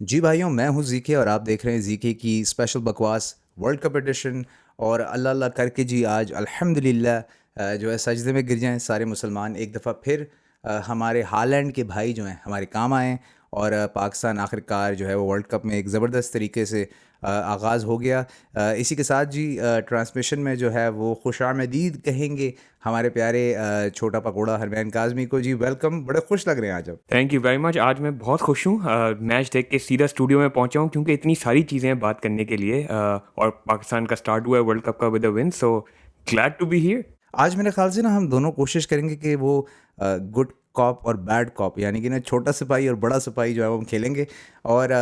जी भाइयों, मैं हूँ ज़ीके और आप देख रहे हैं ज़ीके की स्पेशल बकवास वर्ल्ड कप एडिशन। और अल्लाह अल्लाह करके जी आज अल्हम्दुलिल्लाह जो है सजदे में गिर जाएं सारे मुसलमान एक दफ़ा फिर। हमारे हालैंड के भाई जो हैं हमारे काम आए और पाकिस्तान आखिरकार जो है वो वर्ल्ड कप में एक ज़बरदस्त तरीके से आगाज़ हो गया। इसी के साथ जी ट्रांसमिशन में जो है वो खुशामदीद कहेंगे हमारे प्यारे छोटा पकौड़ा हरमैन काज़मी को। जी वेलकम, बड़े खुश लग रहे हैं आज आप। Thank you very much. आज मैं बहुत खुश हूँ मैच देख के सीधा स्टूडियो में पहुँचा हूँ क्योंकि इतनी सारी चीज़ें हैं बात करने के लिए और पाकिस्तान का स्टार्ट हुआ है वर्ल्ड कप का with a win, so glad to be here. आज मेरे ख्याल से ना हम दोनों कोशिश करेंगे कि वो गुड कॉप और बैड कॉप यानी कि ना छोटा सिपाही और बड़ा सिपाही जो है वो हम खेलेंगे। और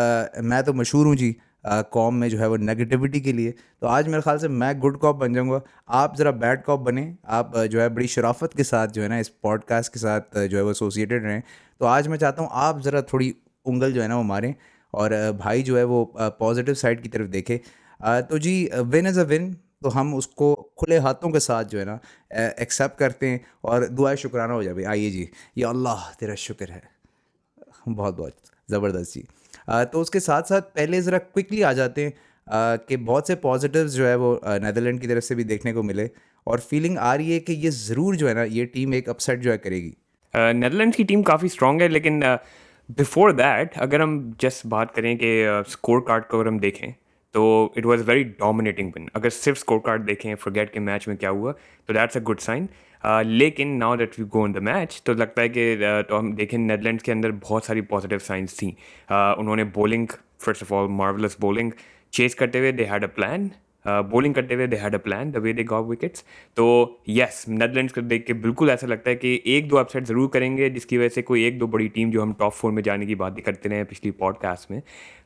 मैं तो मशहूर हूँ जी कॉम में जो है वो नेगेटिविटी के लिए। तो आज मेरे ख्याल से मैं गुड कॉप बन जाऊँगा, आप ज़रा बैड कॉप बने। आप जो है बड़ी शराफत के साथ जो है ना इस पॉडकास्ट के साथ जो है वो एसोसिएटेड रहें। तो आज मैं चाहता हूँ आप ज़रा थोड़ी उंगल जो है ना वो मारें और भाई जो है वो पॉजिटिव साइड की तरफ देखे। तो जी विन इज़ अ विन, तो हम उसको खुले हाथों के साथ जो है ना एक्सेप्ट करते हैं और दुआए शुक्राना हो जाए भाई। आइए जी, या अल्लाह तेरा शुक्र है। बहुत बहुत ज़बरदस्त जी। तो उसके साथ साथ पहले ज़रा क्विकली आ जाते हैं कि बहुत से पॉजिटिव्स जो है वो नीदरलैंड की तरफ से भी देखने को मिले और फीलिंग आ रही है कि ये ज़रूर जो है ना ये टीम एक अपसेट जो है करेगी। नेदरलैंड्स की टीम काफ़ी स्ट्रांग है, लेकिन बिफोर दैट अगर हम जस्ट बात करें कि स्कोर कार्ड को अगर हम देखें तो it was very dominating win. अगर सिर्फ स्कोर कार्ड देखें फॉरगेट के मैच में क्या हुआ, तो दैट्स अ गुड साइन। लेकिन now that we go in the match तो लगता है कि तो हम देखें नेदरलैंड्स के अंदर बहुत सारी पॉजिटिव साइंस थी। उन्होंने bowling, first of all marvellous bowling, chase करते हुए they had a plan, bowling करते हुए they had a plan the way they got wickets. तो यस, नेदरलैंड्स को देख के बिल्कुल ऐसा लगता है कि एक दो अपसेट ज़रूर करेंगे जिसकी वजह से कोई एक दो बड़ी टीम जो हम टॉप फोर में जाने की बात करते रहे हैं पिछली पॉडकास्ट में,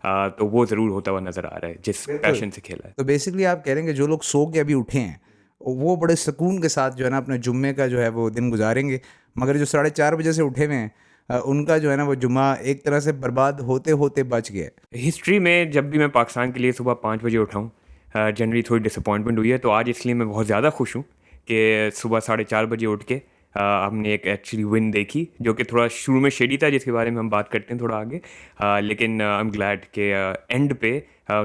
तो वो ज़रूर होता हुआ नज़र आ रहा है जिस बिल्कुल। पैशन से खेला है। तो बेसिकली आप कह रहे हैं कि जो लोग सो के अभी उठे हैं वो बड़े सुकून के साथ जो है ना अपने जुम्मे का जो है वो दिन गुजारेंगे, मगर जो 4:30 बजे से उठे हुए हैं उनका जो है ना वो जुम्मा एक तरह से बर्बाद होते होते बच गया है। हिस्ट्री में जब भी मैं पाकिस्तान के लिए सुबह 5 बजे उठा हूँ, जनरली थोड़ी डिसअपॉइंटमेंट हुई है, तो आज इसलिए मैं बहुत ज़्यादा खुश हूँ कि सुबह 4:30 बजे उठ के हमने एक एक्चुअली विन देखी जो कि थोड़ा शुरू में शेडी था, जिसके बारे में हम बात करते हैं थोड़ा आगे। लेकिन आई एम ग्लैड कि एंड पे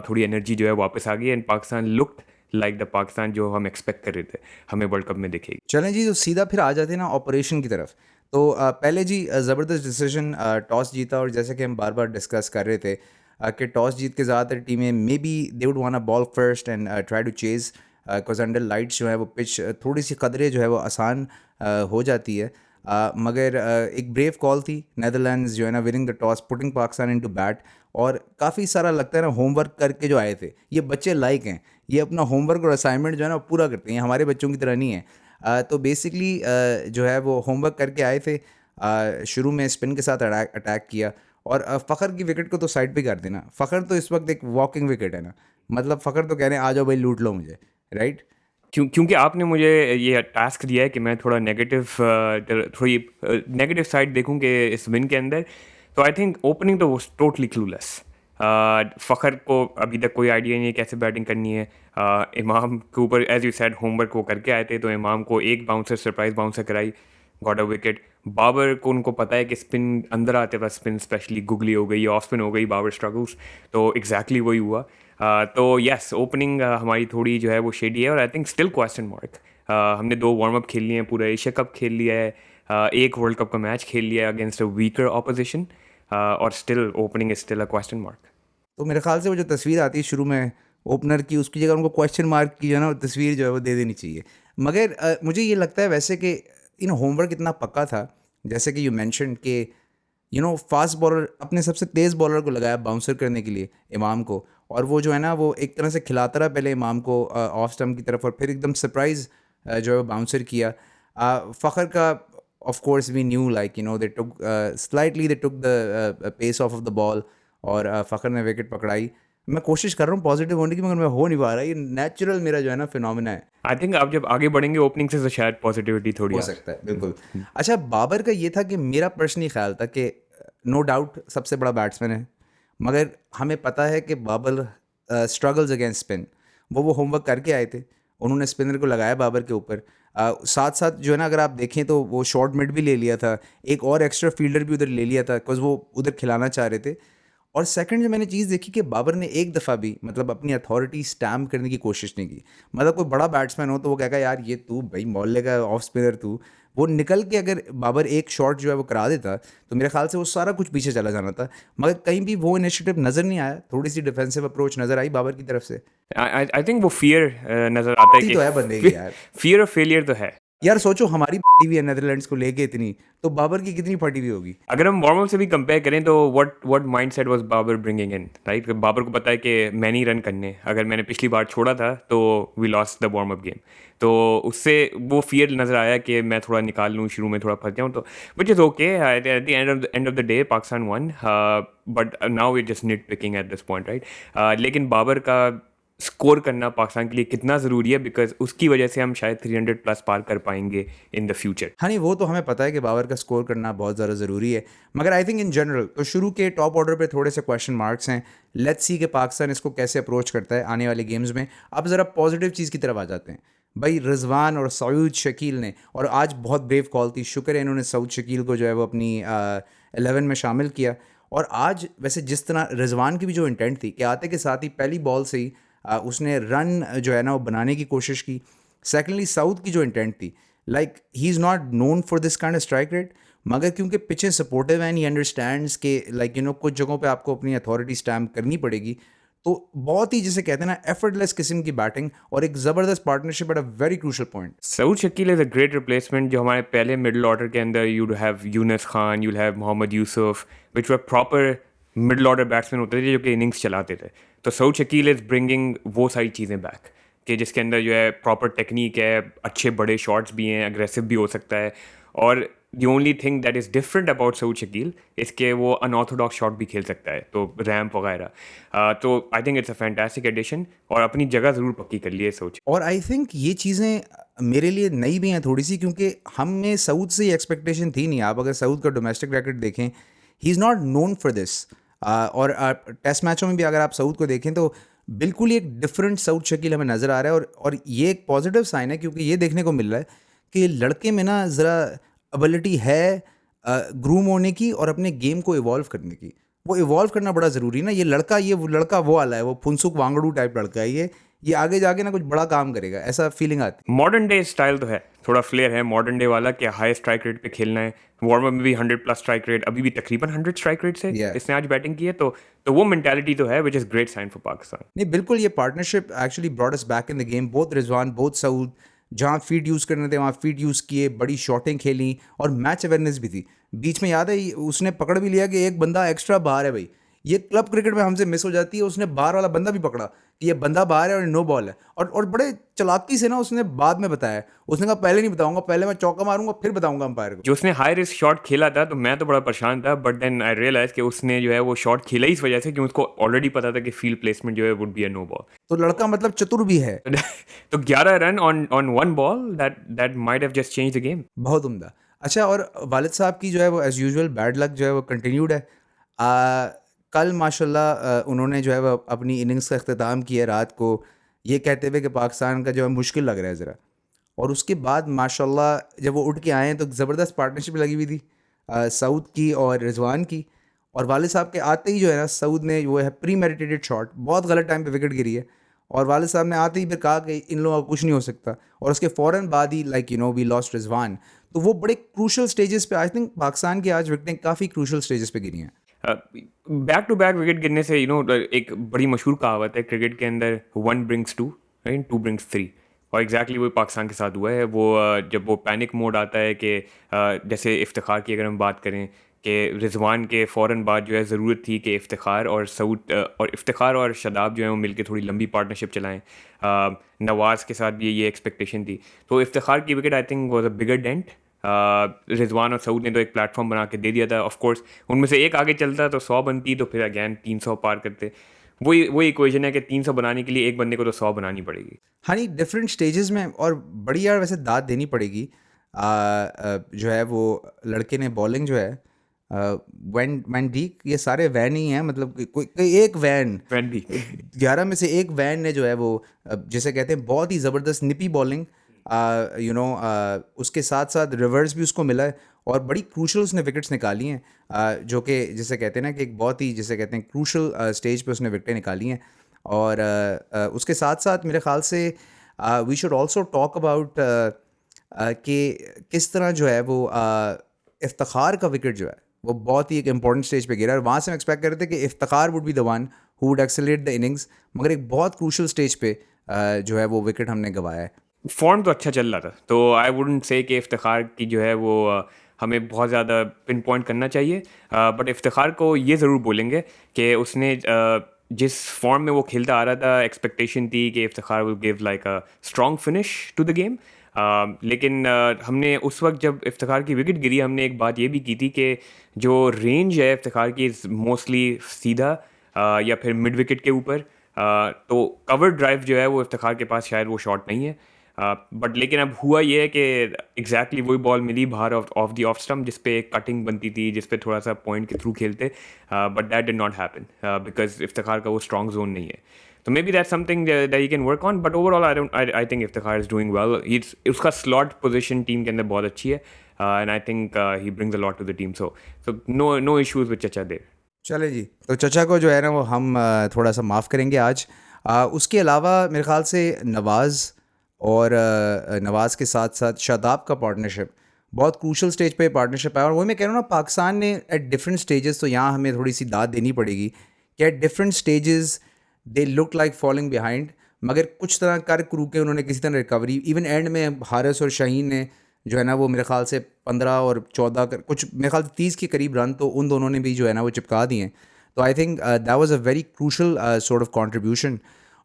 थोड़ी एनर्जी जो है वापस आ गई and Pakistan looked like the Pakistan जो हम एक्सपेक्ट कर रहे थे हमें वर्ल्ड कप में दिखेगी। चलें जी, तो सीधा फिर आ जाते हैं ना ऑपरेशन की तरफ। तो पहले जी ज़बरदस्त डिसीजन टॉस जीता और जैसे कि हम बार बार डिस्कस कर रहे थे कि टॉस जीत के ज़्यादातर टीमें maybe they would want a bowl first and try to chase because under lights जो है वो पिच थोड़ी सी कदरे जो है वो आसान हो जाती है। मगर एक ब्रेव कॉल थी नीदरलैंड्स जो है ना winning the toss putting Pakistan into bat. और काफ़ी सारा लगता है ना होमवर्क करके जो आए थे ये बच्चे लाइक हैं, ये अपना होमवर्क और असाइनमेंट जो है ना वो पूरा करते हैं, ये हमारे बच्चों की तरह नहीं है। तो बेसिकली जो है वो होमवर्क करके आए थे। शुरू में स्पिन के साथ अटैक अटैक किया और फ़खर की विकेट को तो साइड पे कर देना। फ़खर तो इस वक्त एक वॉकिंग विकेट है ना, मतलब फ़खर तो कह रहे हैं आ जाओ भाई लूट लो मुझे, राइट। क्योंकि आपने मुझे ये टास्क दिया है कि मैं थोड़ा नेगेटिव, थोड़ी नेगेटिव साइड देखूं कि इस विन के अंदर, तो आई थिंक ओपनिंग तो वो टोटली क्लूलेस। फ़खर को अभी तक कोई आइडिया नहीं है कैसे बैटिंग करनी है। इमाम के ऊपर एज यू सेड होमवर्क वो करके आए थे, तो इमाम को एक बाउंसर सरप्राइज बाउंसर कराई, गॉट अ विकेट। बाबर को उनको पता है कि स्पिन अंदर आते वक्त स्पिन स्पेशली गुगली हो गई, ऑफ स्पिन हो गई, बाबर स्ट्रगल्स, तो एग्जैक्टली वही हुआ। तो यस, ओपनिंग हमारी थोड़ी जो है वो शेडी है और I think still question mark. हमने 2 वार्म अप खेल लिए हैं, पूरा एशिया कप खेल लिया है, एक वर्ल्ड कप का मैच खेल लिया है अगेंस्ट अ वीकर ऑपोजिशन, और still opening is still a question mark. तो मेरे ख्याल से वो जो तस्वीर आती है शुरू में ओपनर की, उसकी जगह उनको क्वेश्चन मार्क की जो है ना वो तस्वीर जो है वो दे देनी चाहिए। मगर मुझे ये लगता है वैसे कि होमवर्क इतना पक्का था, जैसे कि यू मेंशन कि फास्ट बॉलर अपने सबसे तेज़ बॉलर को लगाया बाउंसर करने के लिए इमाम को, और वो जो है ना वो एक तरह से खिलाता रहा पहले इमाम को ऑफ स्टम्प की तरफ और फिर एकदम सरप्राइज जो है वो बाउंसर किया। फ़खर का of course we knew like they took slightly they took the pace of the ball और फ़खर ने विकेट पकड़ाई। मैं कोशिश कर रहा हूँ पॉजिटिव होने की, मगर मैं हो नहीं पा रहा, ये नेचुरल मेरा जो है ना फिनोमिना है। आई थिंक आप जब आगे बढ़ेंगे ओपनिंग से तो शायद पॉजिटिविटी थोड़ी हो आ सकता है, जाए। बिल्कुल। अच्छा, बाबर का ये था कि मेरा पर्सनली ख्याल था कि नो डाउट सबसे बड़ा बैट्समैन है, मगर हमें पता है कि बाबर स्ट्रगल्स अगेंस्ट स्पिन। वो होमवर्क करके आए थे, उन्होंने स्पिनर को लगाया बाबर के ऊपर। साथ साथ जो है ना अगर आप देखें तो वो शॉर्ट मिड भी ले लिया था, एक और एक्स्ट्रा फील्डर भी उधर ले लिया था बिकॉज वो उधर खिलाना चाह रहे थे। और सेकंड जो मैंने चीज़ देखी कि बाबर ने एक दफ़ा भी मतलब अपनी अथॉरिटी स्टैम्प करने की कोशिश नहीं की। मतलब कोई बड़ा बैट्समैन हो तो वो कहेगा यार ये तू भाई मोहल्ले का ऑफ स्पिनर तू, वो निकल के अगर बाबर एक शॉट जो है वो करा देता तो मेरे ख्याल से वो सारा कुछ पीछे चला जाना था। मगर कहीं भी वो इनिशिएटिव नज़र नहीं आया, थोड़ी सी डिफेंसिव अप्रोच नज़र आई बाबर की तरफ से। आई थिंक वो फियर नज़र आता है ती कि तो है बंदे की यार। फियर ऑफ फेलियर तो है। यार सोचो हमारी फटी हुई है नेदरलैंड्स को लेके इतनी, तो बाबर की कितनी फटी हुई होगी। अगर हम वार्म अप से भी कंपेयर करें तो what mindset was Babar bringing in, right? Babar को पता है कि मैं नहीं रन करने, अगर मैंने पिछली बार छोड़ा था तो we lost the warm up game, तो उससे वो फियर नज़र आया कि मैं थोड़ा निकाल लूँ, शुरू में थोड़ा फंस जाऊँ, तो which is okay. At the end of the day Pakistan won, but now we just need picking at this point, right? लेकिन बाबर का स्कोर करना पाकिस्तान के लिए कितना ज़रूरी है, बिकॉज उसकी वजह से हम शायद 300 प्लस पार कर पाएंगे इन द फ्यूचर। हाँ नहीं, वो तो हमें पता है कि बाबर का स्कोर करना बहुत ज़्यादा ज़रूरी है, मगर आई थिंक इन जनरल तो शुरू के टॉप ऑर्डर पे थोड़े से क्वेश्चन मार्क्स हैं। लेट्स सी कि पाकिस्तान इसको कैसे अप्रोच करता है आने वाले गेम्स में। अब ज़रा पॉजिटिव चीज़ की तरफ आ जाते हैं। भाई रिजवान और सऊद शकील ने, और आज बहुत ब्रेव कॉल थी, शुक्र है इन्होंने सऊद शकील को जो है वो अपनी 11 में शामिल किया। और आज वैसे जिस तरह रिजवान की भी जो इंटेंट थी कि आते के साथ ही पहली बॉल से ही उसने रन जो है ना वो बनाने की कोशिश की। सेकेंडली साउथ की जो इंटेंट थी, like he is not known for this kind of strike rate, मगर क्योंकि पिचें सपोर्टिव हैं, ही अंडरस्टैंड्स के लाइक कुछ जगहों पे आपको अपनी अथॉरिटी स्टैम्प करनी पड़ेगी। तो बहुत ही जिसे कहते हैं ना एफर्टलेस किस्म की बैटिंग और एक ज़बरदस्त partnership at a very crucial point. Saud Shakeel is a great replacement. जो हमारे पहले मिडिल ऑर्डर के अंदर you'd have Younis Khan, you'll have Mohammad Yousuf, which were proper middle order batsman होते थे जो कि इनिंग्स चलाते थे। तो सऊद शकील इज़ ब्रिंगिंग वो सारी चीज़ें बैक, कि जिसके अंदर जो है प्रॉपर टेक्निक है, अच्छे बड़े शॉट्स भी हैं, अग्रेसिव भी हो सकता है। और the only thing that is different about Saud Shakeel इसके वो अनऑर्थोडॉक्स शॉट भी खेल सकता है, तो रैम्प वगैरह। तो I think it's a fantastic addition और अपनी जगह ज़रूर पक्की कर ली है सऊद। और आई थिंक ये चीज़ें मेरे लिए नई भी हैं थोड़ी सी, क्योंकि हम में सऊद से ये एक्सपेक्टेशन थी नहीं। आप अगर सऊद का डोमेस्टिक रैकेट देखें, he is not known for this. और टेस्ट मैचों में भी अगर आप सऊद को देखें तो बिल्कुल ही एक डिफरेंट सऊद शकील हमें नज़र आ रहा है। और ये एक पॉजिटिव साइन है, क्योंकि ये देखने को मिल रहा है कि लड़के में ना ज़रा एबिलिटी है ग्रूम होने की और अपने गेम को इवॉल्व करने की। वो इवॉल्व करना बड़ा ज़रूरी है ना। ये लड़का वो वाला है, वो फुनसुक वांगड़ू टाइप लड़का है ये आगे जाके ना कुछ बड़ा काम करेगा, ऐसा फीलिंग आती मॉडर्न डे स्टाइल तो है, थोड़ा फ्लेयर है मॉडर्न डे वाला कि हाई स्ट्राइक रेट पे खेलना है। वार्म अप में भी 100 प्लस स्ट्राइक रेट, अभी भी तकरीबन 100 स्ट्राइक रेट से है। इसने आज बैटिंग की है, तो वो मेंटालिटी तो है, which is great sign for Pakistan. नहीं बिल्कुल, ये partnership actually brought us back in the game. Both Rizwan both Saud, जहाँ फीट यूज़ करने थे वहाँ फीट यूज़ किए, बड़ी शॉटिंग खेली और मैच अवेयरनेस भी थी। बीच में याद है उसने पकड़ भी लिया कि एक बंदा एक्स्ट्रा बाहर है भाई। ये क्लब क्रिकेट में हमसे मिस हो जाती है। उसने बाहर वाला बंदा भी पकड़ा कि ये बंदा बाहर है और नो बॉल है, और बड़े चालाकी से ना उसने बाद में बताया। उसने कहा पहले नहीं बताऊंगा, पहले मैं चौका मारूंगा फिर बताऊंगा अंपायर को। जो उसने हाई रिस्क शॉट खेला था तो मैं तो बड़ा परेशान था, बट देन आई रियलाइज कि उसने जो है वो शॉट खेला ही इस वजह से कि उसको ऑलरेडी पता था कि फील्ड प्लेसमेंट जो है would be a no ball. तो लड़का मतलब चतुर भी है। तो 11 run on one ball, that might have just change the game. बहुत उम्दा। अच्छा, और वालिद साहब की जो है वो एज़ यूजुअल बैड लक जो है वो कंटिन्यूड है। कल माशाल्लाह उन्होंने जो है वो अपनी इनिंग्स का अख्ताम किया रात को, ये कहते हुए कि पाकिस्तान का जो है मुश्किल लग रहा है ज़रा। और उसके बाद माशाल्लाह जब वो उठ के आए हैं तो ज़बरदस्त पार्टनरशिप लगी हुई थी सऊद की और रिजवान की। और वालिद साहब के आते ही जो है ना सऊद ने वो है प्री मेडिटेटेड शॉट, बहुत गलत टाइम पे विकेट गिरी है, और वालिद साहब ने आते ही फिर कहा कि इन लोगों का कुछ नहीं हो सकता। और उसके फ़ौरन बाद ही वी लॉस्ट रिजवान। तो वो बड़े क्रूशल स्टेजेस पे, आई थिंक पाकिस्तान की आज विकेटें काफ़ी क्रूशल स्टेजेस पे गिरी हैं। बैक टू बैक विकेट गिरने से एक बड़ी मशहूर कहावत है क्रिकेट के अंदर, one brings two right, two brings three. और एग्जैक्टली वही पाकिस्तान के साथ हुआ है। वो जब वो पैनिक मोड आता है कि जैसे इफ्तिखार की अगर हम बात करें कि रिजवान के फ़ौरन बाद जो है ज़रूरत थी कि इफ्तिखार और शदाब जो है वो मिलके थोड़ी लंबी पार्टनरशिप चलाएं। नवाज़ के साथ भी ये एक्सपेक्टेशन थी, तो इफ्तिखार की wicket I think was a bigger dent. Rizwan और सऊद ने तो एक प्लेटफॉर्म बना के दे दिया था। ऑफ कोर्स उनमें से एक आगे चलता तो 100 बनती, तो फिर अगैन 300 पार करते। वही इक्वेशन है कि 300 बनाने के लिए एक बंदे को तो 100 बनानी पड़ेगी। हाँ नहीं, डिफरेंट स्टेजेस में, और बड़ी यार वैसे दाद देनी पड़ेगी। जो है वो लड़के ने बॉलिंग जो है वैन डीक, ये सारे वैन ही हैं, मतलब कोई एक वैन, वैन भी 11 में से एक वैन ने जो है वो जिसे कहते हैं बहुत ही ज़बरदस्त निपी बॉलिंग उसके साथ साथ रिवर्स भी उसको मिला है और बड़ी क्रूशल उसने विकेट्स निकाली हैं, जो कि जिसे कहते हैं ना कि एक बहुत ही जिसे कहते हैं क्रूशल स्टेज पे उसने विकेटें निकाली हैं। और उसके साथ साथ मेरे ख्याल से we should also talk about कि किस तरह जो है वो इफ्तिखार का विकेट जो है वो बहुत ही एक इंपॉर्टेंट स्टेज पे गिरा, और वहाँ से हम एक्सपेक्ट कर रहे थे कि Iftikhar would be the one who would accelerate the innings, मगर एक बहुत क्रूशल स्टेज पे जो है वो विकेट हमने गंवाया है। फॉर्म तो अच्छा चल रहा था, तो आई वुडंट से कि इफ्तिखार की जो है वो हमें बहुत ज़्यादा पिन पॉइंट करना चाहिए, बट इफ्तिखार को ये ज़रूर बोलेंगे कि उसने जिस फॉर्म में वो खेलता आ रहा था, एक्सपेक्टेशन थी कि Iftikhar will give like a strong finish to the game. लेकिन हमने उस वक्त जब इफ्तिखार की विकेट गिरी, हमने एक बात ये भी की थी कि जो रेंज है इफ्तिखार की मोस्टली सीधा या फिर मिड विकेट के ऊपर, तो कवर ड्राइव जो है वो इफ्तिखार के पास शायद वो शॉट नहीं है। बट लेकिन अब हुआ ये है कि एग्जैक्टली वही बॉल मिली बाहर ऑफ द ऑफ स्टम्प, जिस पे एक कटिंग बनती थी, जिस पे थोड़ा सा पॉइंट के थ्रू खेलते, but that did not happen because Iftikhar का वो स्ट्रॉन्ग जोन नहीं है। तो maybe that something that he can work on, but overall I think Iftikhar is doing well. उसका स्लॉट पोजीशन टीम के अंदर बहुत अच्छी है, and I think he brings a lot to the team, so no issues with चचा there. चले जी, तो चचा को जो है ना वो हम थोड़ा सा माफ़ करेंगे आज। उसके अलावा मेरे ख़्याल से नवाज़ और नवाज़ के साथ साथ शादाब का पार्टनरशिप बहुत क्रूशल स्टेज पे पार्टनरशिप है, और वही मैं कह रहा हूँ ना, पाकिस्तान ने एट डिफरेंट स्टेजेस, तो यहाँ हमें थोड़ी सी दाद देनी पड़ेगी कि at different stages they look like following behind, मगर कुछ तरह कर क्रू के उन्होंने किसी तरह रिकवरी, इवन एंड में हारिस और शाहीन ने जो है ना वो मेरे ख्याल से 15 और 14 कर कुछ मेरे ख्याल से 30 के करीब रन तो उन दोनों ने भी जो है ना वो चिपका दिए हैं। तो I think that was a very crucial sort of contribution.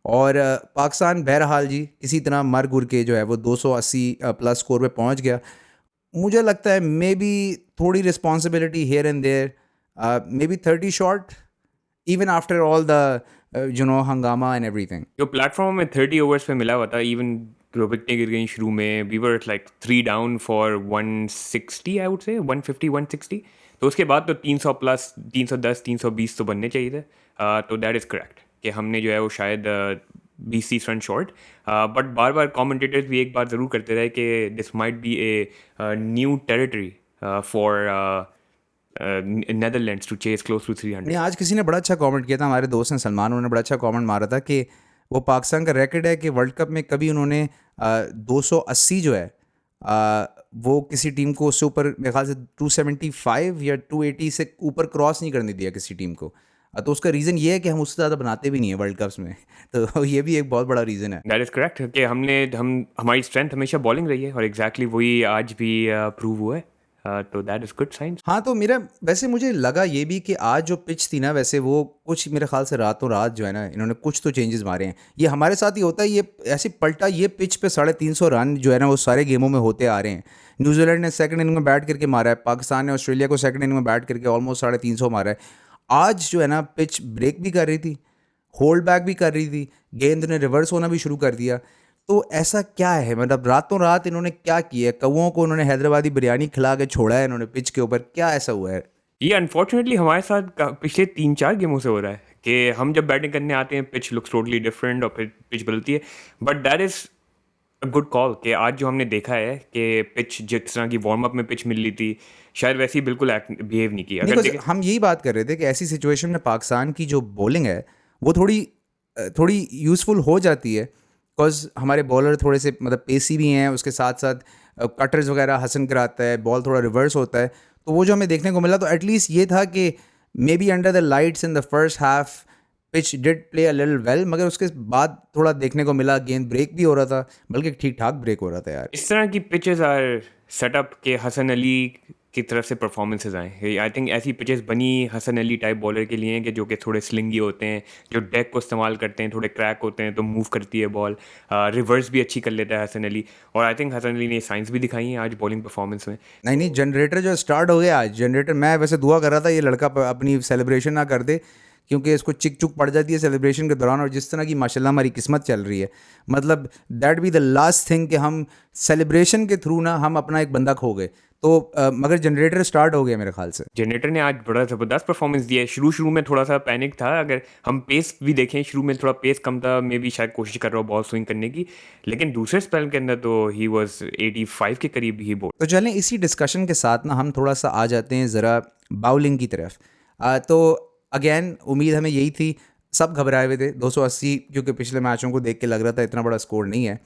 और पाकिस्तान बहरहाल जी किसी तरह मर गुर के जो है वो 280 प्लस स्कोर पे पहुंच गया। मुझे लगता है मे बी थोड़ी responsibility here and there, maybe 30 shot even after all the हंगामा एंड एवरीथिंग। जो प्लेटफॉर्म में 30 ओवर्स पे मिला हुआ था, इवन विकेटें गिर गई शुरू में, we were like 3 down for 160, I would say 150 160। तो उसके बाद तो 300 प्लस 310 320 तो बनने चाहिए थे। तो दैट इज़ करेक्ट कि हमने जो है वो शायद 20-30 रन शॉर्ट। बट बार बार कमेंटेटर्स भी एक बात ज़रूर करते रहे कि this might be a new territory for Netherlands to chase close to 300। नहीं, आज किसी ने बड़ा अच्छा कमेंट किया था, हमारे दोस्त हैं सलमान, उन्होंने बड़ा अच्छा कमेंट मारा था कि वो पाकिस्तान का रिकॉर्ड है कि वर्ल्ड कप में कभी उन्होंने 280 जो है वो किसी टीम को उससे ऊपर, मेरे ख्याल से 275 या 280 से ऊपर क्रॉस नहीं करने दिया किसी टीम को। तो उसका रीज़न ये है कि हम उससे ज़्यादा बनाते भी नहीं हैं वर्ल्ड कप्स में तो ये भी एक बहुत बड़ा रीज़न है। दैट इज़ करेक्ट कि हमारी स्ट्रेंथ हमेशा बॉलिंग रही है, और एग्जैक्टली वही आज भी प्रूव हुआ है। तो दैट इज़ गुड साइंस। हाँ, तो मेरा वैसे मुझे लगा ये भी कि आज जो पिच थी ना, वैसे वो कुछ मेरे ख्याल से रातों रात जो है ना इन्होंने कुछ तो चेंजेस मारे हैं। ये हमारे साथ ही होता है, ये ऐसे पलटा, ये पिच पे 350 रन जो है ना वो सारे गेमों में होते आ रहे हैं। न्यूजीलैंड ने सेकंड इनिंग में बैट करके मारा है, पाकिस्तान ने ऑस्ट्रेलिया को सेकंड इनिंग में बैट करके ऑलमोस्ट 350 मारा है। आज जो है ना पिच ब्रेक भी कर रही थी, होल्ड बैक भी कर रही थी, गेंद ने रिवर्स होना भी शुरू कर दिया। तो ऐसा क्या है, मतलब रातों रात इन्होंने क्या किया है? कौओं को उन्होंने हैदराबादी बिरयानी खिला के छोड़ा है इन्होंने पिच के ऊपर, क्या ऐसा हुआ है? ये अनफॉर्चुनेटली हमारे साथ पिछले 3-4 गेमों से हो रहा है कि हम जब बैटिंग करने आते हैं पिच लुक्स टोटली डिफरेंट और फिर पिच बदलती है। But that is a good call कि आज जो हमने देखा है कि पिच जिस तरह की वार्म अप में पिच मिल रही थी, शायद वैसी बिल्कुल बिहेव नहीं की। नहीं, अगर कुछ देखें हम यही बात कर रहे थे कि ऐसी सिचुएशन में पाकिस्तान की जो बॉलिंग है वो थोड़ी यूज़फुल हो जाती है, बिकॉज हमारे बॉलर थोड़े से मतलब पेसी भी हैं, उसके साथ साथ कटर्स वगैरह हसन कराता है, बॉल थोड़ा रिवर्स होता है। तो वो जो हमें देखने को मिला तो एटलीस्ट ये था कि may be under the lights in the first half pitch did play a little well, मगर उसके बाद थोड़ा देखने को मिला गेंद ब्रेक भी हो रहा था, बल्कि ठीक ठाक ब्रेक हो रहा था यार। इस तरह की पिचेस आर सेटअप के हसन अली की तरफ से परफॉर्मेंसेस आए। आई थिंक ऐसी पिचेस बनी हसन अली टाइप बॉलर के लिए कि जो कि थोड़े स्लिंगी होते हैं, जो डेक को इस्तेमाल करते हैं, थोड़े क्रैक होते हैं तो मूव करती है बॉल, रिवर्स भी अच्छी कर लेता है हसन अली। और आई थिंक हसन अली ने साइंस भी दिखाई है आज बॉलिंग परफॉर्मेंस में। नहीं नहीं, जनरेटर जो स्टार्ट हो गया आज, जनरेटर, मैं वैसे दुआ कर रहा था ये लड़का अपनी सेलिब्रेशन ना कर दे, क्योंकि इसको चिक चुक पड़ जाती है सेलिब्रेशन के दौरान, और जिस तरह की माशाल्लाह हमारी किस्मत चल रही है, मतलब that be the last thing कि हम सेलिब्रेशन के थ्रू ना हम अपना एक बंदा खो गए। तो मगर जनरेटर स्टार्ट हो गया मेरे ख्याल से। जनरेटर ने आज बड़ा ज़बरदस्त परफॉर्मेंस दिया है। शुरू में थोड़ा सा पैनिक था, अगर हम पेस भी देखें शुरू में थोड़ा पेस कम था, मे बी शायद कोशिश कर रहा हो बॉल स्विंग करने की, लेकिन दूसरे स्पेल के अंदर तो ही वाज 85 के करीब ही बॉल। तो चलें इसी डिस्कशन के साथ ना हम थोड़ा सा आ जाते हैं ज़रा बाउलिंग की तरफ। तो अगेन उम्मीद हमें यही थी, सब घबराए हुए थे 280, क्योंकि पिछले मैचों को देख के लग रहा था इतना बड़ा स्कोर नहीं है।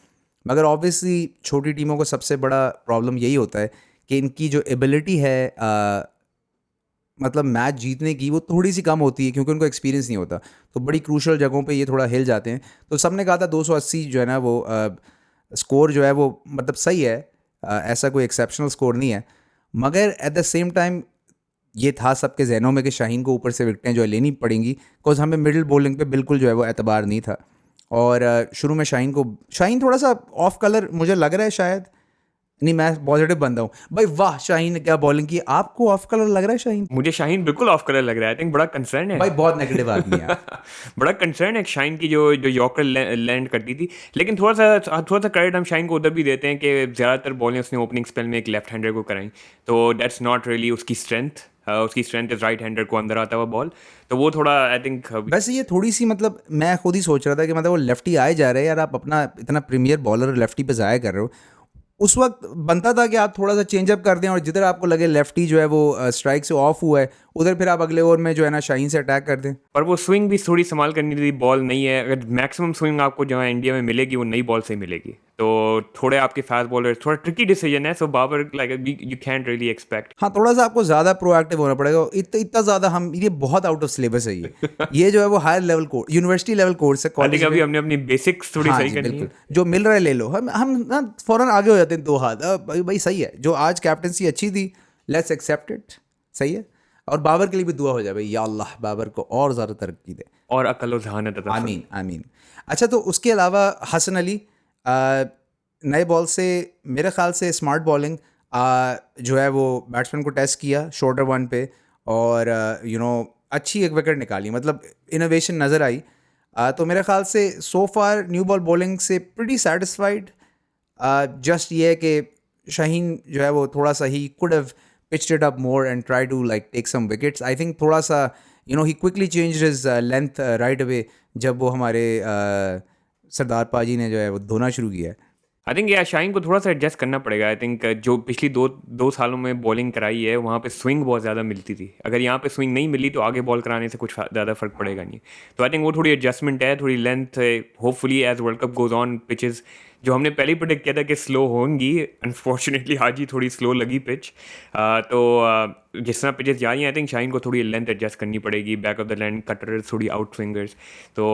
मगर ऑब्वियसली छोटी टीमों को सबसे बड़ा प्रॉब्लम यही होता है कि इनकी जो एबिलिटी है मतलब मैच जीतने की, वो थोड़ी सी कम होती है क्योंकि उनको एक्सपीरियंस नहीं होता। तो बड़ी क्रूशल जगहों पे ये थोड़ा हिल जाते हैं। तो सबने कहा था 280 जो है ना वो स्कोर जो है वो मतलब सही है, ऐसा कोई एक्सेप्शनल स्कोर नहीं है। मगर एट द सेम टाइम ये था सबके जहनों में कि शाहीन को ऊपर से विकटें जो है लेनी पड़ेंगी, बिकॉज हमें मिडिल बॉलिंग पे बिल्कुल जो है वो एतबार नहीं था। और शुरू में शाहीन थोड़ा सा ऑफ कलर मुझे लग रहा है शायद, नहीं मैं पॉजिटिव बंदा हूँ भाई, वाह शाहीन ने क्या बॉलिंग की। आपको ऑफ कलर लग रहा है शाहीन? मुझे शाहीन बिल्कुल ऑफ कलर लग रहा है। आई थिंक बड़ा कंसर्न है। भाई बहुत नेगेटिव आदमी है आप। बड़ा कंसर्न है शाहीन की जो जो यॉर्कर लैंड करती थी, लेकिन थोड़ा सा क्रेडिट हम शाहीन को उधर भी देते हैं कि ज़्यादातर बॉलें उसने ओपनिंग स्पेल में एक लेफ्ट हैंडर को कराई, तो दैट्स नॉट रियली उसकी स्ट्रेंथ। उसकी स्ट्रेंथ इज राइट हैंडर को अंदर आता हुआ बॉल, तो वो थोड़ा आई थिंक। वैसे ये थोड़ी सी मतलब मैं खुद ही सोच रहा था कि मतलब वो लेफ्टी आए जा रहे हैं यार, आप अपना इतना प्रीमियर बॉलर लेफ्टी पे ज़ाया कर रहे हो। उस वक्त बनता था कि आप थोड़ा सा चेंजअप कर दें और जिधर आपको लगे लेफ्टी जो है वो स्ट्राइक से ऑफ हुआ है, उधर फिर आप अगले ओवर में जो है ना शाहीन से अटैक कर दें। पर वो स्विंग भी थोड़ी संभाल करनी थी, बॉल नहीं है। अगर मैक्सिमम स्विंग आपको जहाँ इंडिया में मिलेगी वो नई बॉल से ही मिलेगी, तो थोड़े आपके फास्ट बॉलर थोड़ा ट्रिकी डिसीजन है। So Babar like you can't really expect. हाँ थोड़ा सा आपको ज़्यादा प्रोएक्टिव होना पड़ेगा। इतना ज़्यादा हम ये बहुत आउट ऑफ सिलेबस है ये जो है वो higher level course, university level course है आई कॉलेज थिंक अभी में। हमने अपनी बेसिक्स थोड़ी हाँ सही जी करनी है। बिल्कुल, जो मिल रहा है ले लो। हम ना फ़ौरन आगे हो जाते हैं 2 हाथ। भाई सही है, जो आज कैप्टनसी अच्छी थी, लेट्स एक्सेप्ट इट, सही है। और बाबर के लिए भी दुआ हो जाए भाई, या अल्लाह बाबर को और ज़्यादा तरक्की दे, और अकल और जहानत अता फरमाए। आमीन आमीन। अच्छा तो उसके अलावा हसन अली नए बॉल से मेरे ख्याल से स्मार्ट बॉलिंग जो है वो बैट्समैन को टेस्ट किया शॉर्टर वन पे, और अच्छी एक विकेट निकाली, मतलब इनोवेशन नज़र आई। तो मेरे ख्याल से so far new ball bowling से प्रीटी सेटिस्फाइड। जस्ट ये है कि शाहीन जो है वो थोड़ा सा ही could have pitched it up more and try to like take some wickets. I think थोड़ा सा ही quickly change his length right away जब वो हमारे सरदार पाजी ने जो है वो धोना शुरू किया। आई थिंक यार शाहीन को थोड़ा सा एडजस्ट करना पड़ेगा। आई थिंक जो पिछली दो सालों में बॉलिंग कराई है वहाँ पे स्विंग बहुत ज़्यादा मिलती थी, अगर यहाँ पे स्विंग नहीं मिली तो आगे बॉल कराने से कुछ ज़्यादा फर्क पड़ेगा नहीं। तो आई थिंक वो थोड़ी एडजस्टमेंट है, थोड़ी लेंथ है। Hopefully as world cup goes on pitches जो हमने पहले ही प्रेडिक्ट किया था कि स्लो होंगी, अनफॉर्चुनेटली आज ही थोड़ी स्लो लगी पिच। जिस तरह पिचेस जा रही हैं आई थिंक शाहीन को थोड़ी लेंथ एडजस्ट करनी पड़ेगी, back of the land cutters, थोड़ी आउट स्विंगर्स। तो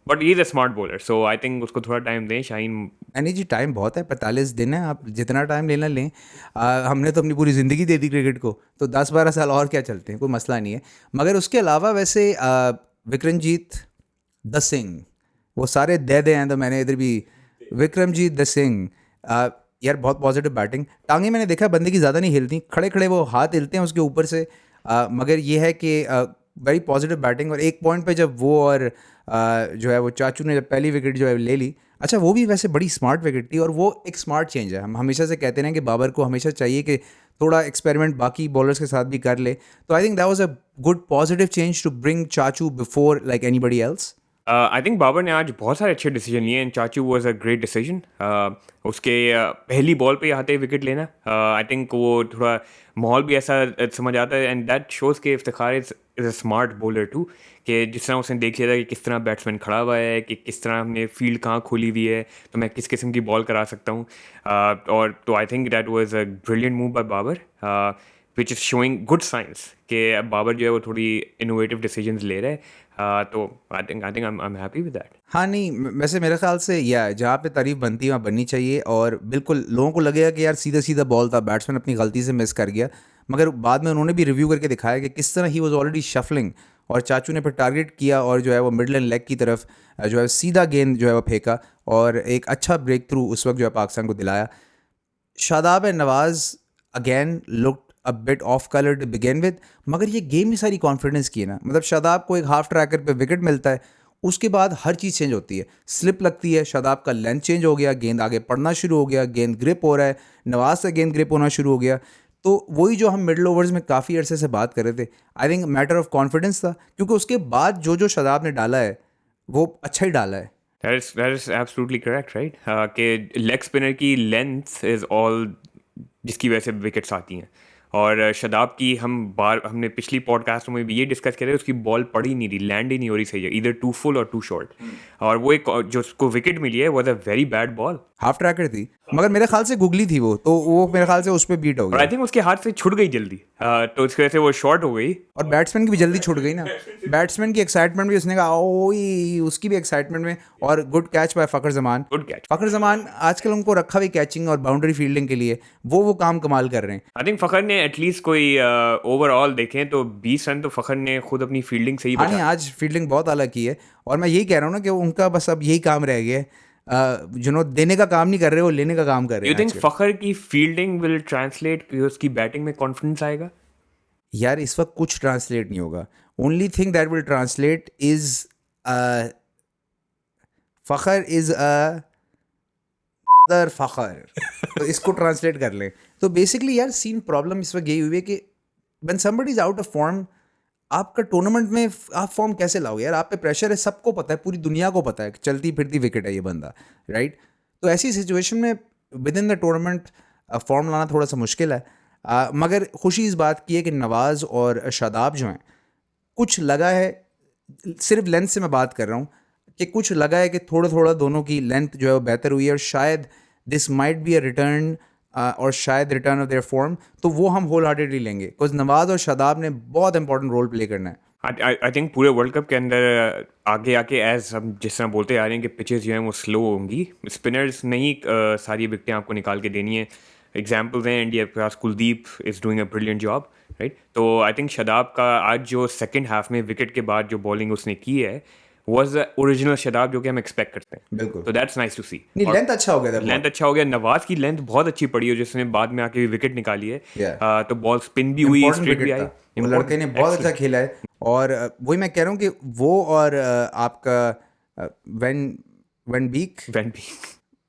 but he is a smart bowler, so I think उसको थोड़ा टाइम दें शाहीन। नहीं जी टाइम बहुत है, 45 दिन है, आप जितना टाइम लेना लें। हमने तो अपनी पूरी ज़िंदगी दे दी क्रिकेट को, तो 10-12 साल और क्या चलते हैं, कोई मसला नहीं है। मगर उसके अलावा वैसे विक्रमजीत द सिंह, वो सारे दे हैं, तो मैंने इधर भी विक्रमजीत द सिंह यार बहुत पॉजिटिव बैटिंग। टांगे मैंने देखा बंदे की ज़्यादा नहीं हिलती, खड़े खड़े वो हाथ हिलते हैं उसके ऊपर से। मगर ये है कि वेरी पॉजिटिव बैटिंग। और एक पॉइंट पे जब वो और जो है वो चाचू ने जब पहली विकेट जो है ले ली, अच्छा वो भी वैसे बड़ी स्मार्ट विकेट थी, और वो एक स्मार्ट चेंज है। हम हमेशा से कहते हैं कि बाबर को हमेशा चाहिए कि थोड़ा एक्सपेरिमेंट बाकी बॉलर्स के साथ भी कर ले। तो I think that was a good positive change to bring Chachu before like anybody else. I think Babar ने आज बहुत सारे अच्छे डिसीजन लिए एंड चाचू वाज अ ग्रेट डिसीजन। उसके पहली बॉल पे आते ही विकेट लेना, आई थिंक वो थोड़ा माहौल भी ऐसा समझ आता है, एंड दैट शोज़ के Iftikhar is a smart bowler too, कि जिस तरह उसने देख लिया था कि किस तरह बैट्समैन खड़ा हुआ है, कि किस तरह हमने फील्ड कहाँ खोली हुई है, तो मैं किस किस्म की बॉल करा सकता हूँ। और तो I think that was a brilliant move by Babar, which is showing good science कि अब बाबर जो है वो थोड़ी इनोवेटिव डिसीजंस ले रहे हैं। तो I think I am happy with that. हाँ नहीं वैसे मेरे ख्याल से या जहाँ पे तारीफ बनती है वहाँ बननी चाहिए। और बिल्कुल लोगों को लगेगा कि यार सीधा सीधा बॉल था, बैट्समैन अपनी गलती से मिस कर गया, मगर बाद में उन्होंने भी रिव्यू करके दिखाया कि किस तरह ही वाज ऑलरेडी शफलिंग, और चाचू ने फिर टारगेट किया और जो है वो मिडल एंड लेग की तरफ जो है सीधा गेंद जो है वो फेंका, और एक अच्छा ब्रेक थ्रू उस वक्त जो है पाकिस्तान को दिलाया। Shadab and Nawaz again looked a bit off colour to begin with, मगर ये गेम में सारी कॉन्फिडेंस की है ना। मतलब शादाब को एक हाफ ट्रैकर पे विकेट मिलता है, उसके बाद हर चीज़ चेंज होती है, स्लिप लगती है, शादाब का लेंथ चेंज हो गया, गेंद आगे पड़ना शुरू हो गया, गेंद ग्रिप हो रहा है, नवाज से गेंद ग्रिप होना शुरू हो गया। तो वही जो हम मिडल ओवर्स में काफ़ी अरसे से बात कर रहे थे, I think matter of confidence था, क्योंकि उसके बाद जो जो शादाब ने डाला है वो अच्छा ही डाला है। That is absolutely correct, right? कि लेग स्पिनर की लेंथ इज ऑल जिसकी वजह से विकेट्स आती हैं। और शादाब की हमने पिछली पॉडकास्ट में भी ये डिस्कस करे, उसकी बॉल पड़ ही नहीं रही, लैंड ही नहीं हो रही सही है, इधर टू फुल और टू शॉर्ट। और वो एक जो उसको विकेट मिली है was a very bad ball. Half tracker थी, मगर मेरे ख्याल से गुगली थी वो, तो वो मेरे ख्याल से उस पर बीट हो और आई गया। थिंक उसके हाथ से छुट गई जल्दी, तो उसकी वजह से वो शॉर्ट हो गई। और बैट्समैन की भी जल्दी छूट गई ना, बैट्समैन की एक्साइटमेंट भी, उसने कहा ओई, उसकी भी एक्साइटमेंट में। और good catch by Fakhar Zaman. Good catch. Fakhar Zaman आजकल उनको रखा हुई कैचिंग और बाउंड्री फील्डिंग के लिए, वो काम कमाल कर रहे हैं। आई थिंक फ़खर ने एटलीस्ट कोई ओवरऑल देखें तो 20 रन तो फ़खर ने खुद अपनी फील्डिंग से ही हाँ नहीं, बचा। आज फील्डिंग बहुत अलग की है, और मैं यही कह रहा हूँ ना कि उनका बस अब यही काम रह गया है। देने का काम नहीं कर रहे, वो लेने का काम कर रहे यू हैं थिंक आजकल। फ़खर की फील्डिंग विल ट्रांसलेट कि उसकी बैटिंग में कॉन्फिडेंस आएगा? यार इस वक्त कुछ ट्रांसलेट नहीं होगा। Only thing that will translate is Fakhar is Fakhar. तो इसको ट्रांसलेट कर लें। तो बेसिकली यार सीन प्रॉब्लम इस वक्त यही हुई है कि when somebody is out of form, आपका टूर्नामेंट में आप फॉर्म कैसे लाओगे यार? आप पे प्रेशर है, सबको पता है, पूरी दुनिया को पता है कि चलती फिरती विकेट है ये बंदा, राइट? तो ऐसी सिचुएशन में with in the tournament form लाना थोड़ा सा मुश्किल है। मगर खुशी इस बात की है कि नवाज़ और शादाब जो हैं, कुछ लगा है, सिर्फ लेंथ से मैं बात कर रहा हूँ, कि कुछ लगा है कि थोड़ा थोड़ा दोनों की लेंथ जो है वो बेहतर हुई है, और शायद this might be a return, और शायद रिटर्न ऑफ देयर फॉर्म। तो वो हम होल हार्टेडली लेंगे, बिकॉज नवाज और शादाब ने बहुत इंपॉर्टेंट रोल प्ले करना है। आई थिंक पूरे वर्ल्ड कप के अंदर आगे आके एज हम जिस तरह बोलते आ रहे हैं कि पिचेस जो हैं वो स्लो होंगी, स्पिनर्स नहीं सारी विकटें आपको निकाल के देनी है। एग्जाम्पल्स हैं इंडिया के पास, Kuldeep is doing a brilliant job, right? तो आई थिंक शादाब का आज जो सेकंड हाफ में विकेट के बाद जो बॉलिंग उसने की है वाज द ओरिजिनल शादाब जो कि हम एक्सपेक्ट करते हैं। बिल्कुल। तो दैट्स नाइस टू सी। नहीं, लेंथ अच्छा हो गया था बहुत। लेंथ अच्छा हो गया, नवाज की लेंथ बहुत अच्छी पड़ी है जिसने बाद में आके विकेट निकाली है। Yeah. तो बॉल स्पिन भी हुई, इंपॉर्टेंट स्ट्रेट भी विकेट आई। था, वो लड़के ने बहुत अच्छा खेला है। और वही मैं कह रहा हूँ कि वो और आपका वैन वैन बीक वैन भी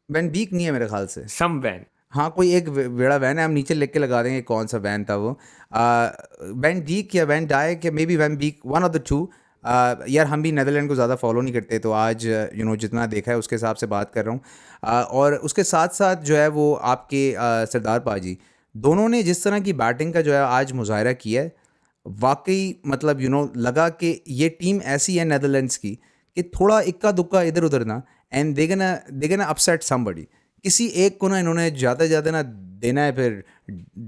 वैन बीक नहीं है मेरे ख्याल से। सम वैन। हाँ, कोई एक बेड़ा वैन है, हम नीचे लिख के लगा देंगे कौन सा वैन था वो। वैन डीक या वैन डायक या maybe van Beek, one of the two. यार हम भी नेदरलैंड को ज़्यादा फॉलो नहीं करते, तो आज जितना देखा है उसके हिसाब से बात कर रहा हूँ। और उसके साथ साथ जो है वो आपके सरदार पाजी, दोनों ने जिस तरह की बैटिंग का जो है आज मुजाहरा किया है, वाकई मतलब लगा कि ये टीम ऐसी है नेदरलैंड्स की कि थोड़ा इक्का दुक्का इधर उधर ना, and they gonna upset somebody. किसी एक को ना इन्होंने ज़्यादा ना देना है, फिर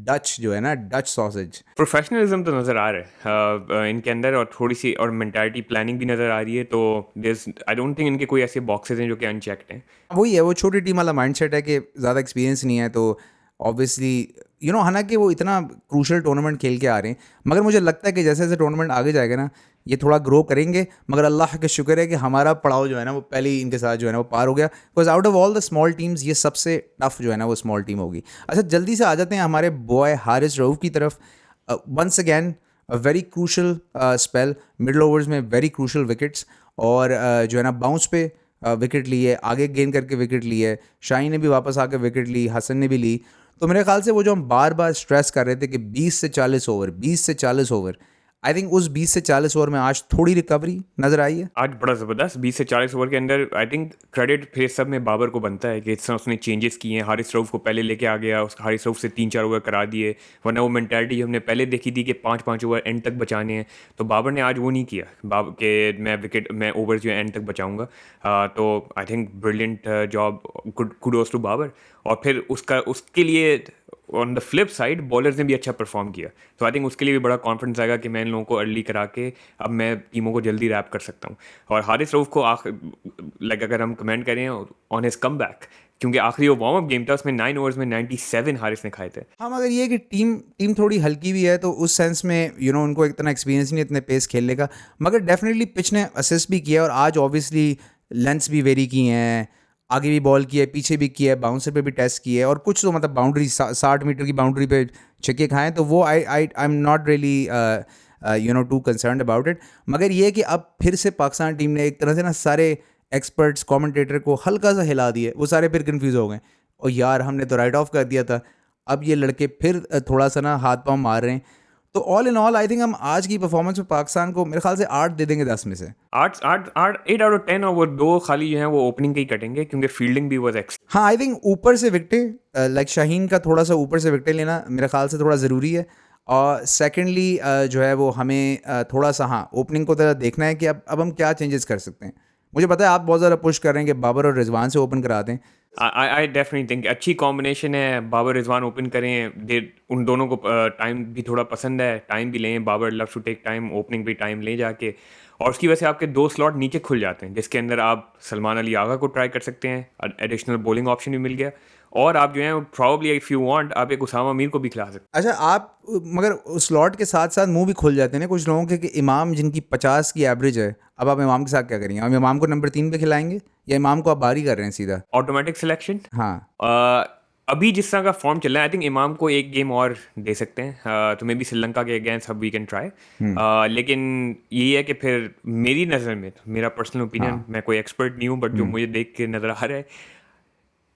डच जो है ना, डच सॉसेज। प्रोफेशनलिज्म तो नज़र आ रहा है इनके अंदर, और थोड़ी सी और मेंटालिटी प्लानिंग भी नज़र आ रही है। तो आई डोंट थिंक इनके कोई ऐसे बॉक्सेस हैं जो कि अनचेक्ड हैं। वही है, वो छोटी टीम वाला माइंडसेट है कि ज़्यादा एक्सपीरियंस नहीं है, तो ऑब्वियसली हालांकि वो इतना क्रूशल टूर्नामेंट खेल के आ रहे हैं, मगर मुझे लगता है कि जैसे जैसे टूर्नामेंट आगे जाएगा ना, ये थोड़ा ग्रो करेंगे। मगर अल्लाह का शुक्र है कि हमारा पड़ाव जो है ना वो पहले ही इनके साथ जो है ना वो पार हो गया, because out of all the small teams ये सबसे टफ जो है ना वो स्मॉल टीम होगी। अच्छा, जल्दी से आ जाते हैं हमारे बॉय हारिस रऊफ की तरफ। Once again a very crucial spell, middle overs में वेरी क्रूशल विकेट्स, और जो है ना बाउंस पे विकेट ली है, आगे गेंद करके विकेट ली है, शाहीन ने भी वापस आकर विकेट ली, हसन ने भी ली। तो मेरे ख्याल से वो जो हम बार बार स्ट्रेस कर रहे थे कि 20 से 40 ओवर, 20 से 40 ओवर, आई थिंक उस 20 से 40 ओवर में आज थोड़ी रिकवरी नज़र आई है। आज बड़ा ज़बरदस्त 20 से 40 ओवर के अंदर आई थिंक क्रेडिट फिर सब में बाबर को बनता है कि इस तरह उसने चेंजेस किए हैं। हारिस रऊफ को पहले लेके आ गया, उस हारिस रऊफ से 3-4 ओवर करा दिए, वरना वो मेंटालिटी हमने पहले देखी थी कि 5-5 ओवर एंड तक बचाने हैं। तो बाबर ने आज वो नहीं किया कि मैं ओवर जो है एंड तक बचाऊंगा। तो I think brilliant job, kudos to Babar. और फिर उसके लिए on the flip side bowlers ने भी अच्छा परफॉर्म किया, तो आई थिंक उसके लिए भी बड़ा कॉन्फिडेंस आएगा कि मैं इन लोगों को अर्ली करा के अब मैं टीमों को जल्दी रैप कर सकता हूँ। और हारिस रऊफ को अगर हम कमेंट करें ऑन हिज कम बैक, क्योंकि आखिरी वो वार्म अप गेम था उसमें 9 ओवर्स में 97 हारिस ने खाए थे। हाँ, मगर ये है कि टीम थोड़ी हल्की भी है, तो उस सेंस में उनको इतना एक्सपीरियंस नहीं इतने पेस खेलने का, मगर डेफिनेटली पिच ने असिस्ट भी किया। और आज ऑब्वियसली लेंथ्स भी वेरी की हैं, आगे भी बॉल की है, पीछे भी किया है, बाउंसर पे भी टेस्ट किए है, और कुछ तो मतलब बाउंड्री 60 मीटर की बाउंड्री पे छक्के खाएं, तो वो I am not really too concerned about it. मगर ये है कि अब फिर से पाकिस्तान टीम ने एक तरह से ना सारे एक्सपर्ट्स कमेंटेटर को हल्का सा हिला दिए, वो सारे फिर कंफ्यूज हो गए, और यार हमने तो राइट ऑफ कर दिया था, अब ये लड़के फिर थोड़ा सा ना हाथ पाँव मार रहे हैं। तो all in all I think हम आज की परफॉर्मेंस में पाकिस्तान को मेरे ख्याल से 8 दे देंगे 10 में से। 8 आउट ऑफ 10, और वो 2 खाली जो हैं वो ओपनिंग के ही कटेंगे क्योंकि फील्डिंग भी वाज एक्स। हाँ आई थिंक ऊपर से विकटें लाइक शाहीन का थोड़ा सा ऊपर से विकटें लेना मेरे ख्याल से थोड़ा ज़रूरी है। और सेकेंडली जो है वो हमें थोड़ा सा हाँ ओपनिंग को तरह देखना है कि अब हम क्या चेंजेस कर सकते हैं। मुझे पता है आप बहुत ज़्यादा पुश कर रहे हैं कि बाबर और रिजवान से ओपन करा दें। आई डेफिनेटली थिंक अच्छी कॉम्बिनेशन है, बाबर रिजवान ओपन करें। दे उन दोनों को टाइम भी थोड़ा पसंद है, टाइम भी लें। Babar love to take time, opening भी टाइम लें जाके, और उसकी वजह से आपके 2 स्लॉट नीचे खुल जाते हैं जिसके अंदर आप सलमान अली आगा को ट्राई कर सकते हैं, एडिशनल बॉलिंग ऑप्शन भी मिल गया, और आप जो है प्रॉब्ली इफ़ यू वांट आप एक उसामा मीर को भी खिला सकते हैं। अच्छा आप मगर स्लॉट के साथ साथ मुंह भी खुल जाते हैं ना कुछ लोगों के कि इमाम जिनकी 50 की एवरेज है, अब आप इमाम के साथ क्या करेंगे? हम इमाम को नंबर 3 पे खिलाएंगे या इमाम को आप बारी कर रहे हैं सीधा? Automatic selection. हाँ अभी जिस तरह का फॉर्म चल रहा है, आई थिंक इमाम को एक गेम और दे सकते हैं, तो मे बी श्रीलंका के अगेंस्ट अब वी कैन ट्राई। लेकिन यही है कि फिर मेरी नज़र में, तो मेरा पर्सनल ओपिनियन, मैं कोई एक्सपर्ट नहीं हूँ, बट जो मुझे देख के नज़र आ रहा है,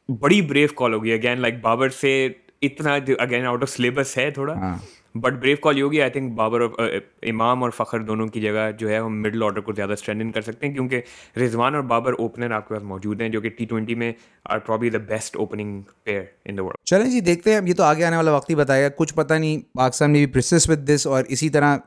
बड़ी ब्रेव कॉल होगी अगेन, लाइक बाबर से इतना अगेन आउट ऑफ सिलेबस है थोड़ा, हाँ बट ब्रेव कॉल ये होगी। आई थिंक बाबर और इमाम और फ़खर दोनों की जगह जो है हम मिडिल ऑर्डर को ज़्यादा स्ट्रेंथन कर सकते हैं, क्योंकि रिजवान और बाबर ओपनर आपके पास मौजूद हैं जो कि T20 में are probably the best opening pair in the world. चलें जी देखते हैं, अब ये तो आगे आने वाला वक्त ही बताएगा। कुछ पता नहीं पाकिस्तान में भी प्रिसिस विद दिस और इसी तरह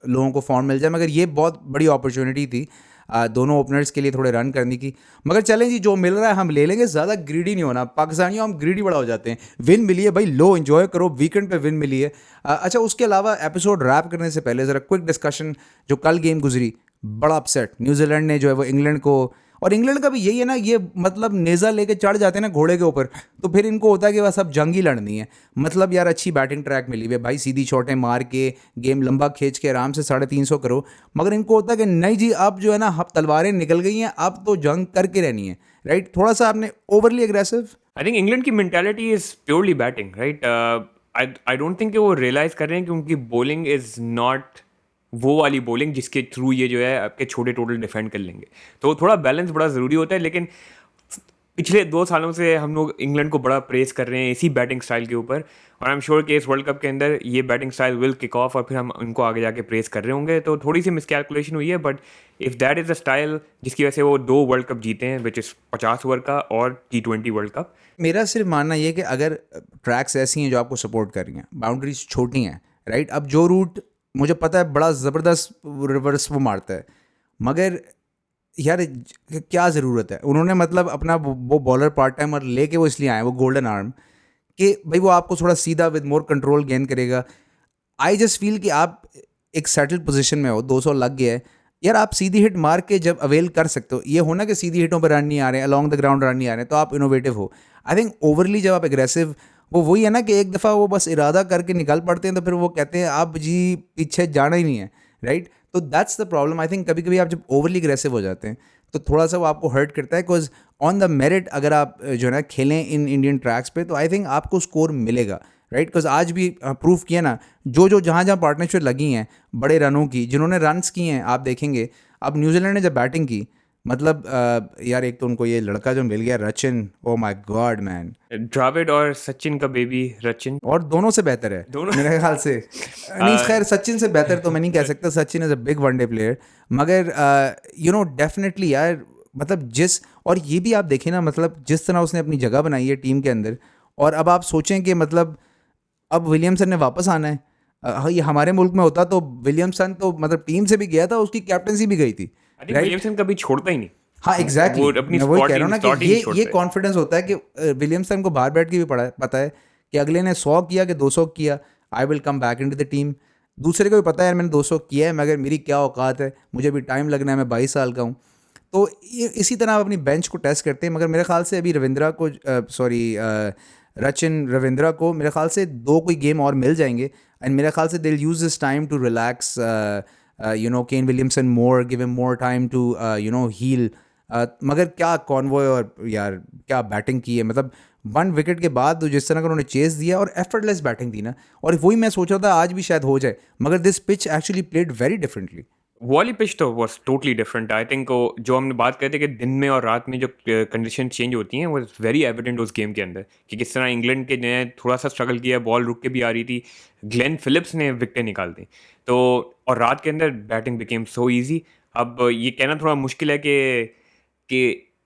लोगों को फॉर्म मिल जाए, मगर ये बहुत बड़ी अपॉर्चुनिटी थी दोनों ओपनर्स के लिए थोड़े रन करने की। मगर चलें जी जो मिल रहा है हम ले लेंगे, ज़्यादा ग्रीडी नहीं होना। पाकिस्तानियों हम ग्रीडी बड़ा हो जाते हैं। विन मिली है भाई, लो एंजॉय करो, वीकेंड पे विन मिली है। अच्छा उसके अलावा एपिसोड रैप करने से पहले ज़रा क्विक डिस्कशन, जो कल गेम गुजरी, बड़ा अपसेट न्यूजीलैंड ने जो है वो इंग्लैंड को, और इंग्लैंड का भी यही है ना, ये मतलब नेज़ा लेके चढ़ जाते हैं ना घोड़े के ऊपर, तो फिर इनको होता है कि बस अब जंग ही लड़नी है। मतलब यार अच्छी बैटिंग ट्रैक मिली है भाई, सीधी शॉटें मार के गेम लंबा खींच के आराम से 350 करो, मगर इनको होता है कि नहीं जी अब जो है ना अब तलवारें निकल गई हैं, अब तो जंग करके रहनी है। राइट, थोड़ा सा आपने overly aggressive. I think England की mentality is purely batting, right. I don't think कि वो रियलाइज कर रहे हैं कि उनकी बॉलिंग इज नॉट वो वाली बॉलिंग जिसके थ्रू ये जो है आपके छोटे टोटल डिफेंड कर लेंगे। तो थोड़ा बैलेंस बड़ा ज़रूरी होता है, लेकिन पिछले 2 सालों से हम लोग इंग्लैंड को बड़ा प्रेस कर रहे हैं इसी बैटिंग स्टाइल के ऊपर, और आई एम श्योर कि इस वर्ल्ड कप के अंदर ये batting style will kick off और फिर हम उनको आगे जाके प्रेस कर रहे होंगे। तो थोड़ी सी मिसकैलकुलेशन हुई है, but if that is the style जिसकी वजह से वो 2 वर्ल्ड कप जीते हैं, विच इज़ 50 ओवर का और T20 वर्ल्ड कप। मेरा सिर्फ मानना ये कि अगर ट्रैक्स ऐसी हैं जो आपको सपोर्ट कर रही हैं, बाउंड्रीज छोटी हैं, राइट, अब जो रूट मुझे पता है बड़ा ज़बरदस्त रिवर्स वो मारता है, मगर यार क्या ज़रूरत है? उन्होंने मतलब अपना वो बॉलर पार्ट टाइमर लेके वो इसलिए आए, वो गोल्डन आर्म, कि भाई वो आपको थोड़ा सीधा विद मोर कंट्रोल गेन करेगा। आई जस्ट फील कि आप एक सेटल्ड पोजीशन में हो, 200 लग गया है यार, आप सीधी हिट मार के जब अवेल कर सकते हो, ये होना कि सीधी हिटों पर रन नहीं आ रहे हैं, अलॉन्ग द ग्राउंड रन नहीं आ रहे हैं, तो आप इनोवेटिव हो। आई थिंक ओवरली जब आप एग्रेसिव, वो वही है ना कि एक दफ़ा वो बस इरादा करके निकल पड़ते हैं तो फिर वो कहते हैं अब जी पीछे जाना ही नहीं है, राइट। तो that's the problem. I think कभी कभी आप जब ओवरली एग्रेसिव हो जाते हैं तो थोड़ा सा वो आपको हर्ट करता है, बिकॉज ऑन द मेरिट अगर आप जो है ना खेलें इन इंडियन ट्रैक्स पे, तो आई थिंक आपको स्कोर मिलेगा, राइट। बिकॉज आज भी प्रूफ किया ना, जो जहाँ जहाँ पार्टनरशिप लगी हैं बड़े रनों की, जिन्होंने रन्स किए हैं, आप देखेंगे अब न्यूजीलैंड ने जब बैटिंग की, मतलब यार एक तो उनको ये लड़का जो मिल गया Rachin, oh my god man, Dravid और सचिन का बेबी रचिन, और दोनों से बेहतर है दोनों मेरे ख्याल से। नहीं खैर सचिन से बेहतर तो मैं नहीं कह सकता, Sachin is a big one day player, मगर यू नो डेफिनेटली यार, मतलब जिस, और ये भी आप देखें ना, मतलब जिस तरह उसने अपनी जगह बनाई है टीम के अंदर, और अब आप सोचें कि मतलब अब विलियमसन ने वापस आना है। ये हमारे मुल्क में होता तो विलियमसन तो मतलब टीम से भी गया था, उसकी कैप्टनसी भी गई थी, आई थिंक विलियमसन कभी छोड़ता ही नहीं। हाँ एग्जैक्टली, वो अपनी मैं वही कह रहा हूँ ना स्लॉटिंग कि ही ये छोड़ता है। कॉन्फिडेंस होता है कि विलियमसन को बाहर बैठ के भी पता है कि अगले ने 100 किया कि 200 किया, I will come back into the team. दूसरे को भी पता है यार मैंने 200 किया है, मगर मेरी क्या औकात है, मुझे भी टाइम लगना है, मैं 22 साल का हूँ। तो इसी तरह आप अपनी बेंच को टेस्ट करते हैं, मगर मेरे ख्याल से अभी रविंद्रा को रचिन रविंद्रा को मेरे ख्याल से 2 कोई गेम और मिल जाएंगे, एंड मेरे ख्याल से they will use this time to relax you know Kane Williamson more, give him more time to you know heal. मगर क्या कॉन्वॉय और यार क्या बैटिंग की है, मतलब 1 विकेट के बाद तो जिस तरह का उन्होंने चेस दिया और एफर्टलेस बैटिंग थी ना, और वही मैं सोच रहा था आज भी शायद हो जाए, मगर this pitch actually played very differently. वॉली पिच तो was totally different. I think जो हमने बात करते कि दिन में और रात में जो कंडीशन चेंज होती हैं वो वेरी एविडेंट उस गेम के अंदर कि किस तरह इंग्लैंड के ने थोड़ा सा स्ट्रगल किया, बॉल रुक के भी आ रही थी, ग्लेन फिलिप्स ने विकेटें निकाल दी। तो और रात के अंदर बैटिंग बिकेम सो ईजी। अब ये कहना थोड़ा मुश्किल है कि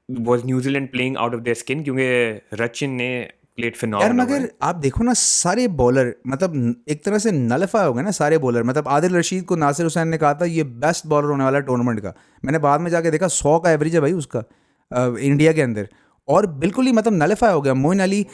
was New Zealand playing out of their skin, क्योंकि रचिन ने प्लेड यार फिनोमिनल। मगर आप देखो ना सारे बॉलर मतलब एक तरह से नलफाई हो गए ना सारे बॉलर। मतलब आदिल रशीद को नासिर हुसैन ने कहा था ये बेस्ट बॉलर होने वाला है टूर्नामेंट का। मैंने बाद में जाके देखा 100 का एवरेज है भाई उसका इंडिया के अंदर। और बिल्कुल ही मतलब नलफाई हो गया मोइन अली।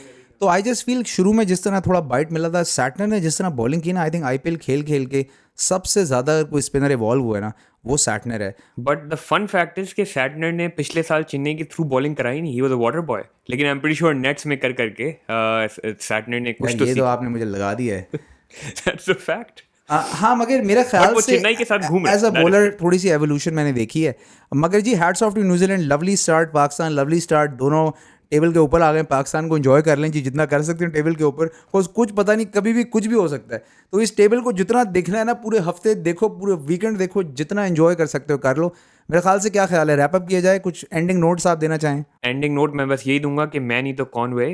तो आई जस्ट फील शुरू में जिस तरह थोड़ा बाइट मिला था, सैटनर ने जिस तरह बॉलिंग की ना, आई थिंक आईपीएल खेल खेल के सबसे ज़्यादा अगर कोई स्पिनर इवॉल्व हुआ है ना वो सैटनर है। But the fun fact is कि सैटनर ने पिछले साल चेन्नई के थ्रू बॉलिंग कराई नहीं, he was a water boy. लेकिन I am pretty sure nets में कर करके सैटनर ने कुछ यार तो ये तो सीखा। आपने मुझे लगा दिया है। That's a fact. हाँ मगर मेरा बट ख्याल वो से चेन्नई के साथ घूम रहा एज अ है, that is बॉलर it. थोड़ी सी एवोल्यूशन मैंने देखी है। मगर जी hats off to New Zealand, lovely start. Pakistan lovely start, दोनों टेबल के ऊपर आ गए। पाकिस्तान को एंजॉय कर लें जी जितना कर सकते हैं टेबल के ऊपर, कुछ पता नहीं कभी भी कुछ भी हो सकता है। तो इस टेबल को जितना देखना है ना पूरे हफ्ते देखो, पूरे वीकेंड देखो, जितना एंजॉय कर सकते हो कर लो। मेरे ख्याल से क्या ख्याल है, रैप अप किया जाए? कुछ एंडिंग नोट्स आप देना चाहें? एंडिंग नोट मैं बस यही दूंगा कि मैं नहीं तो कॉनवे,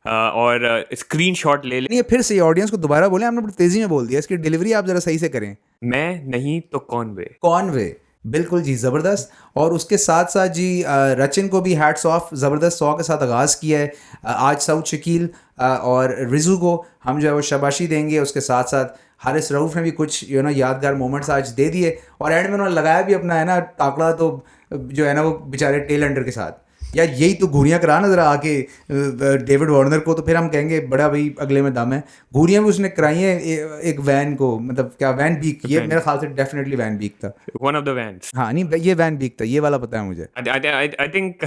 और स्क्रीन शॉट ले ले। नहीं, ये फिर से ऑडियंस को दोबारा बोलें, आपने बड़ी तेज़ी में बोल दिया। इसकी डिलीवरी आप ज़रा सही से करें। मैं नहीं तो कॉनवे। कॉनवे, बिल्कुल जी, ज़बरदस्त। और उसके साथ साथ जी रचिन को भी हैट्स ऑफ, ज़बरदस्त 100 के साथ आगाज़ किया है। आज सऊद शकील और रिजू को हम जो है वो शाबाशी देंगे। उसके साथ साथ हारिस रऊफ़ ने भी कुछ यादगार मोमेंट्स आज दे दिए। और एंड में उन्होंने लगाया भी अपना है ना टाकड़ा, तो जो है ना वो बेचारे टेल एंडर के साथ। यार यही तो घूरियाँ करा ना ज़रा आके डेविड वार्नर को, तो फिर हम कहेंगे बड़ा भाई अगले में दम है। घूरियाँ भी उसने कराई हैं एक वैन को, मतलब क्या वैन बीक, ये मेरे ख्याल से डेफिनेटली वैन बीक था। One of the vans. हाँ नहीं, ये वैन बीक था, ये वाला पता है मुझे। आई थिंक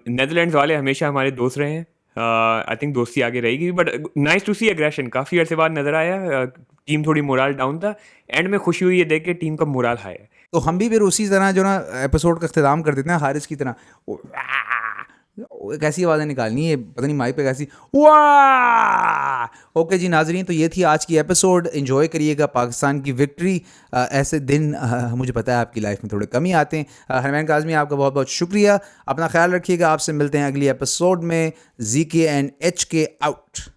नेदरलैंड्स वाले हमेशा हमारे दोस्त रहे हैं। आई थिंक दोस्ती आगे रहेगी। But nice to see aggression, काफ़ी अरसे बाद नजर आया। टीम थोड़ी मोराल डाउन था, एंड में खुशी हुई ये देख के टीम का मोराल हाई है। तो हम भी फिर उसी तरह जो ना एपिसोड का इख्तिताम कर देते हैं हारिस की तरह। कैसी आवाज़ें निकालनी है पता नहीं माइक पे कैसी, वाह। ओके जी नाजरीन, तो ये थी आज की एपिसोड। एंजॉय करिएगा पाकिस्तान की विक्ट्री। ऐसे दिन मुझे पता है आपकी लाइफ में थोड़े कम ही आते हैं। हरमैन काज़मी, आपका बहुत बहुत शुक्रिया। अपना ख्याल रखिएगा। आपसे मिलते हैं अगली एपिसोड में। ZK and HK out.